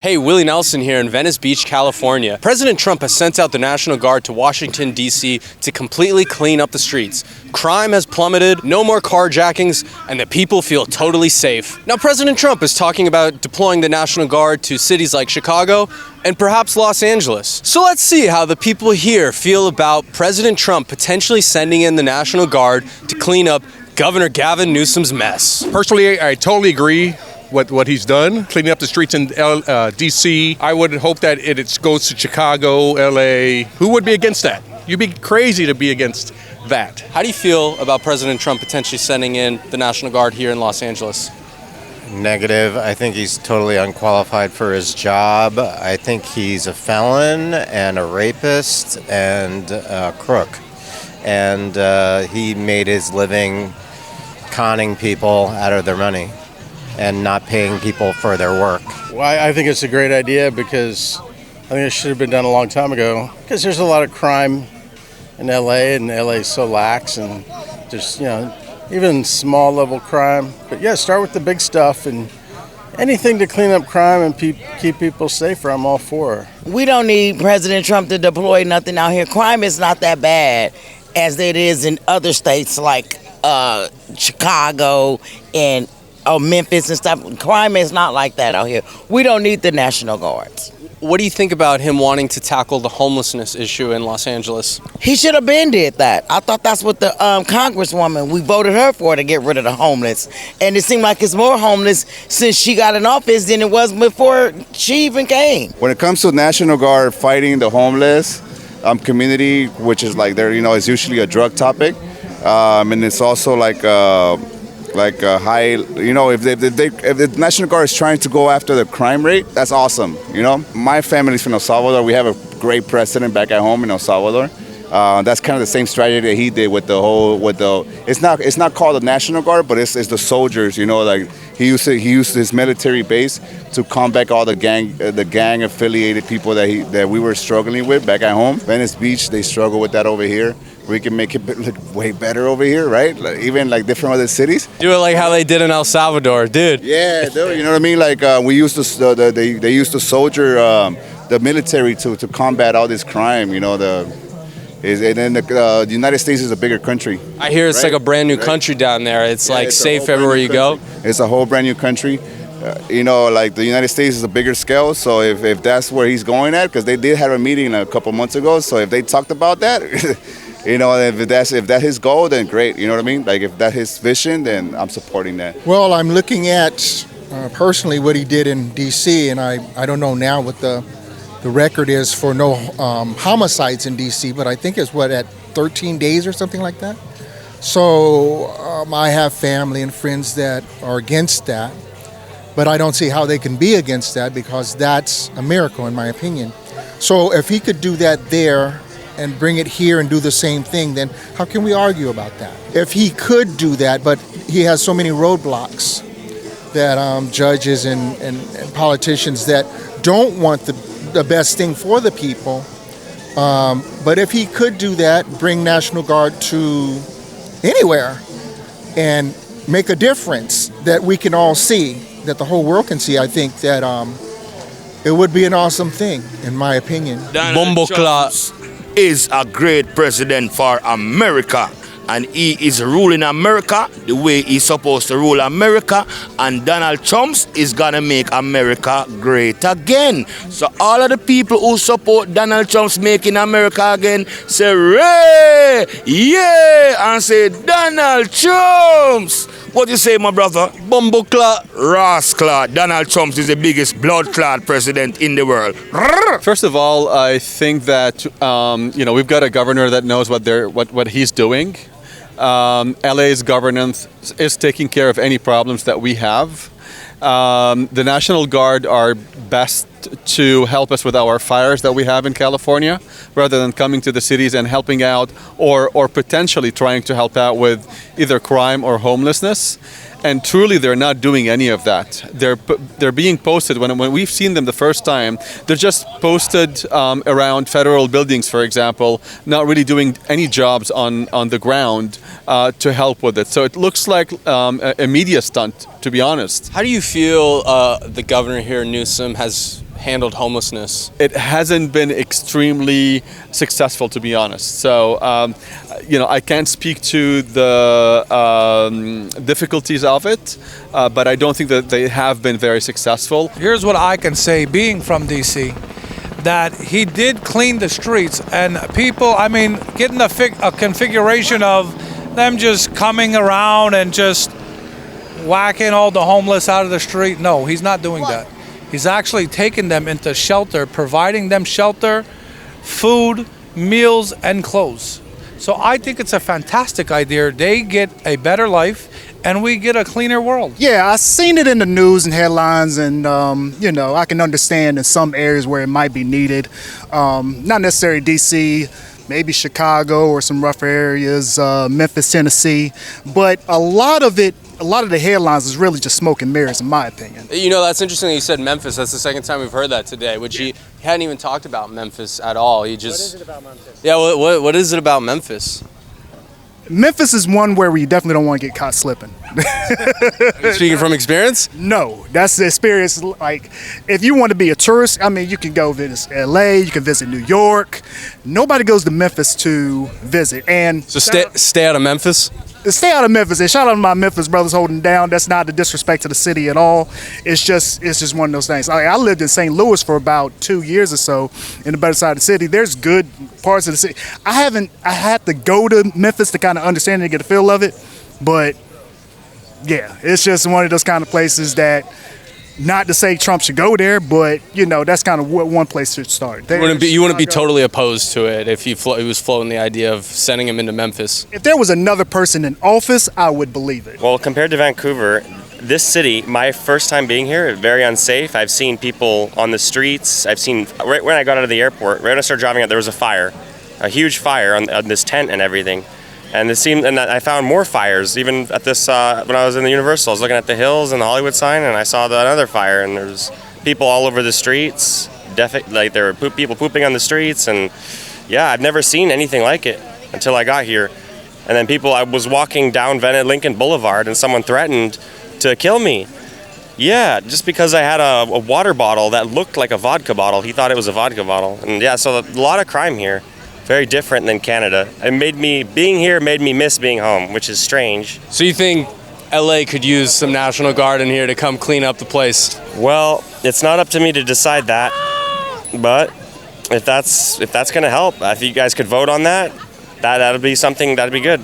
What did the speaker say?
Hey, Willie Nelson here in Venice Beach, California. President Trump has sent out the National Guard to Washington, D.C. to completely clean up the streets. Crime has plummeted, no more carjackings, and the people feel totally safe. Now, President Trump is talking about deploying the National Guard to cities like Chicago and perhaps Los Angeles. So let's see how the people here feel about President Trump potentially sending in the National Guard to clean up Governor Gavin Newsom's mess. Personally, I totally agree with what he's done, cleaning up the streets in D.C. I would hope that it goes to Chicago, L.A. Who would be against that? You'd be crazy to be against that. How do you feel about President Trump potentially sending in the National Guard here in Los Angeles? Negative. I think he's totally unqualified for his job. I think he's a felon and a rapist and a crook. And he made his living conning people out of their money and not paying people for their work. Well, I think it's a great idea because I think it should have been done a long time ago. Because there's a lot of crime in LA, and LA is so lax, and there's, even small level crime. But yeah, start with the big stuff, and anything to clean up crime and keep people safer, I'm all for. We don't need President Trump to deploy nothing out here. Crime is not that bad as it is in other states like Chicago and Memphis and stuff. Crime is not like that out here. We don't need the National Guards. What do you think about him wanting to tackle the homelessness issue in Los Angeles? He should have been did that. I thought that's what the Congresswoman, we voted her for, to get rid of the homeless. And it seemed like it's more homeless since she got in office than it was before she even came. When it comes to National Guard fighting the homeless community, which is like there, it's usually a drug topic, and it's also like a high, if the National Guard is trying to go after the crime rate, that's awesome. My family's from El Salvador. We have a great president back at home in El Salvador. That's kind of the same strategy that he did with it's not called the National Guard, but it's the soldiers. He used his military base to combat all the gang affiliated people that we were struggling with back at home. Venice Beach, they struggle with that over here. We can make it look way better over here, right? Even different other cities. Do it like how they did in El Salvador, dude. Yeah, dude, you know what I mean? We used to, they used to soldier the military to combat all this crime. The United States is a bigger country. I hear it's like a brand new country down there. It's it's safe everywhere you go. It's a whole brand new country. The United States is a bigger scale, so if that's where he's going at, because they did have a meeting a couple months ago, so if they talked about that, if that's his goal, then great, you know what I mean? If that's his vision, then I'm supporting that. Well, I'm looking at personally what he did in D.C., and I don't know now what the record is for no homicides in D.C., but I think it's at 13 days or something like that. So I have family and friends that are against that, but I don't see how they can be against that because that's a miracle in my opinion. So if he could do that there and bring it here and do the same thing, then how can we argue about that? If he could do that, but he has so many roadblocks that judges and politicians that don't want the best thing for the people. But if he could do that, bring National Guard to anywhere and make a difference that we can all see, that the whole world can see, I think that it would be an awesome thing, in my opinion. Donald Trump is a great president for America, and he is ruling America the way he's supposed to rule America, and Donald Trump is gonna make America great again. So all of the people who support Donald Trump's making America again, say "Ray, yeah," and say Donald Trump. What you say, my brother? Bumbleclot. Rascal. Donald Trump is the biggest blood clot president in the world. First of all, I think that we've got a governor that knows what he's doing. LA's governance is taking care of any problems that we have. The National Guard are best to help us with our fires that we have in California, rather than coming to the cities and helping out or potentially trying to help out with either crime or homelessness. And truly, they're not doing any of that. They're being posted. When we've seen them the first time, they're just posted around federal buildings, for example, not really doing any jobs on the ground to help with it. So it looks like a media stunt, to be honest. How do you feel the governor here, Newsom, has handled homelessness? It hasn't been extremely successful, to be honest. So, I can't speak to the difficulties of it, but I don't think that they have been very successful. Here's what I can say, being from DC, that he did clean the streets, and people, getting a configuration of them just coming around and just whacking all the homeless out of the street. No, he's not doing that. He's actually taking them into shelter, providing them shelter, food, meals, and clothes. So I think it's a fantastic idea. They get a better life, and we get a cleaner world. Yeah, I've seen it in the news and headlines, and I can understand in some areas where it might be needed. Not necessarily DC, maybe Chicago or some rougher areas, Memphis, Tennessee. But a lot of the headlines is really just smoke and mirrors, in my opinion. That's interesting that you said Memphis. That's the second time we've heard that today, which he hadn't even talked about Memphis at all. What is it about Memphis? Yeah, what is it about Memphis? Memphis is one where we definitely don't want to get caught slipping. Are you speaking from experience? No, that's the experience. Like, if you want to be a tourist, you can go visit LA, you can visit New York. Nobody goes to Memphis to visit. And so stay out of Memphis? Stay out of Memphis. And shout out to my Memphis brothers holding down. That's not a disrespect to the city at all. It's just one of those things. I lived in St. Louis for about 2 years or so in the better side of the city. There's good parts of the city. I had to go to Memphis to kind of understand it and get a feel of it. But yeah, it's just one of those kind of places that, not to say Trump should go there, but that's kind of what one place should start. You wouldn't be totally opposed to it if he was floating the idea of sending him into Memphis. If there was another person in office, I would believe it. Well, compared to Vancouver, this city, my first time being here, very unsafe. I've seen people on the streets. I've seen, right when I got out of the airport, right when I started driving out, there was a fire, a huge fire on this tent and everything. And I found more fires even at this when I was in the Universal. I was looking at the hills and the Hollywood sign, and I saw another fire. And there's people all over the streets. There were people pooping on the streets, and yeah, I've never seen anything like it until I got here. And then I was walking down Lincoln Boulevard, and someone threatened to kill me. Yeah, just because I had a water bottle that looked like a vodka bottle. He thought it was a vodka bottle, and yeah, so a lot of crime here. Very different than Canada. Being here made me miss being home, which is strange. So you think LA could use some National Guard in here to come clean up the place? Well, it's not up to me to decide that, but if that's going to help, if you guys could vote on that, that'd be something, that'd be good.